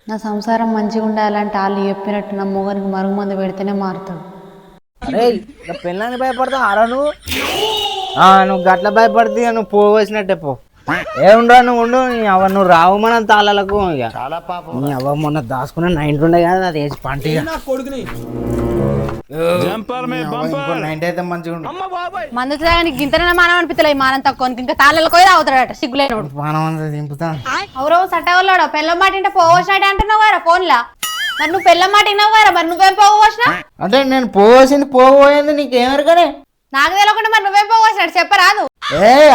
నా సంసారం మంచిగా ఉండాలంటే వాళ్ళు చెప్పినట్టు నా మొగనికి మరుగు మందు పెడితేనే మారుతాడు. అరే ఇక పెళ్ళాన్ని భయపడతావు అరా నువ్వు గట్ల భయపడితే నువ్వు పోవచ్చినట్టే పో. ఏముండరా నువ్వు ఉండు. నీ అవ్వ నువ్వు రావు మన తాళాలకు ఇక చాలా పాపం. నీ అవ్వ మొన్న దాచుకున్న 90 ఉండే కదా అది వేసి పంట అయితే మంచిగా ఉండు. మందు తాగడానికి గింతనే మానం అనిపిస్తలే. మానం తక్కువ ఇంకా తాళ్ళకు పోయి తాగుతాడట సిగ్గులేనోడు. పానం అంతా దింపుతాను. ఎవరో సట్టవాళ్ళోడు పెళ్ళ మాట ఇంటే పోవచ్చినట్టు అంటున్నావు కదా ఫోన్లా. మరి నువ్వు పెళ్ళ మాట విన్నావు కదా, మరి నువ్వేం పోవచ్చినా? అంటే నేను పోవచ్చింది పోయింది నీకేమరకనే నాకు తెలియకుండా మరి నువ్వేం పోవచ్చినట్టు చెప్పరాదు.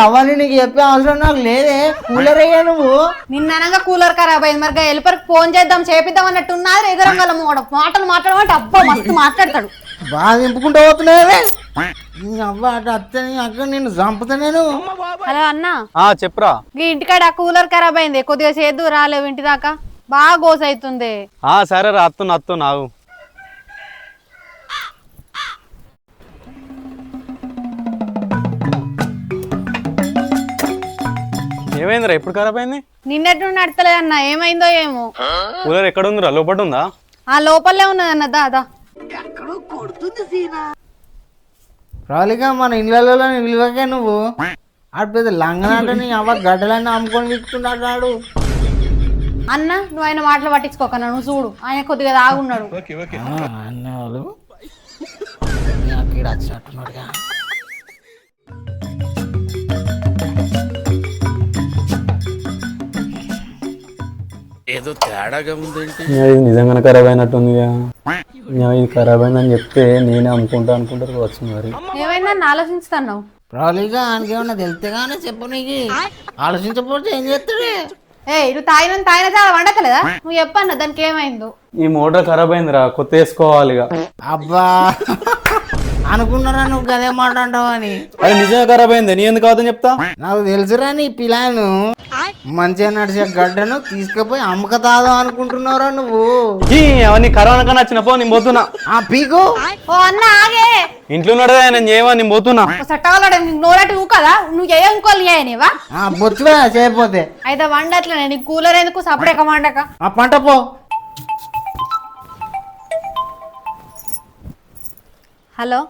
అవన్నీ నీకు చెప్పే అవసరం నాకు లేదే. కూలర్ అయ్యా నువ్వు. నిన్ననగా కూలర్ ఖరాబ్ అయింది. మరి ఎలుపరికి ఫోన్ చేద్దాం చేపిద్దాం అన్నట్టు ఉన్నది. ఎదురంగల మాటలు మాట్లాడమంటే అబ్బా మస్తు మాట్లాడతాడు. బాగా దింపుకుంటూ పోతున్నావే. అవ్వ అటు అత్త అక్కడ నేను చంపుతా నేను. హలో అన్నా చెప్పురా. ఈ ఇంటికాడ కూలర్ ఖరాబ్ అయింది. కొద్దిగా సేద్దు రాలేవు ఇంటి దాకా. బాగా గోస అవుతుంది. సరే రా అత్తు నావు. ఏమైందిరా ఎప్పుడు ఖరాబ్ అయింది? నిన్నట్టు నడతలేదు అన్న. ఏమైందో ఏమో. కూలర్ ఎక్కడ ఉందిరా? లోపల ఉందా? ఆ లోపలే ఉన్నది అన్న. దాదా రాలిగా మన ఇళ్ళలో విలువకే నువ్వు ఆడు పెద్ద లంగనాట. నీ అవ్వ గడ్డలన్నీ అమ్ముకొని విక్కుతున్నాడు అన్న. నువ్వు ఆయన మాటలు పట్టించుకోకన్నా. నువ్వు చూడు ఆయన కొద్దిగా దాగున్నాడు. అన్నవాళ్ళు వచ్చినట్టున్నాడుగా. ఏదో తేడాగా ఉందేంటి? ఇది నిజంగానే ఖరాబ్ అయినట్టుందిగా. ఇది ఖరాబ్ అయిందని చెప్తే నేనే అనుకుంటారు వచ్చి మరి. ఏమైందని ఆలోచిస్తున్నావు? రాలిగా ఆయనకి ఏమన్నా తెలితే గానే చెప్పు. నీకు ఆలోచించకపోతే ఏం చేస్తాడే? నువ్వు తాయిన చాలా వండకలేదా? నువ్వు చెప్పన్న దానికి ఏమైందో. ఈ మోటార్ ఖరాబ్ అయిందిరా, కొత్త వేసుకోవాలి. అబ్బా అనుకున్నారా నువ్వు గదే మాట అంటావు అని. అది నిజంగా ఖరాబ్ అయింది. నీ ఎందుకు కాదని చెప్తా. నాకు తెలుసురా నీ పిలాను. మంచిగా నడిచే గడ్డను తీసుకుపోయి అమ్మకతాదో అనుకుంటున్నారా నువ్వు? అవన్నీ కరోనా కన్నా వచ్చిన పో. నేను పోతున్నా. పీకు. ఓ అన్న ఆగే. ఇంట్లో ఉన్నాడు నేను చేయవా? నేను పోతున్నా. సట్టవాళ్ళ నోరటి నువ్వు కదా. నువ్వు ఏ ఇంకోళ్ళు చేయనివా? బొచ్చుగా చేయకపోతే అయితే వండట్లే. నీకు కూలర్ ఎందుకు సపరేక వండక? ఆ పంట పో. హలో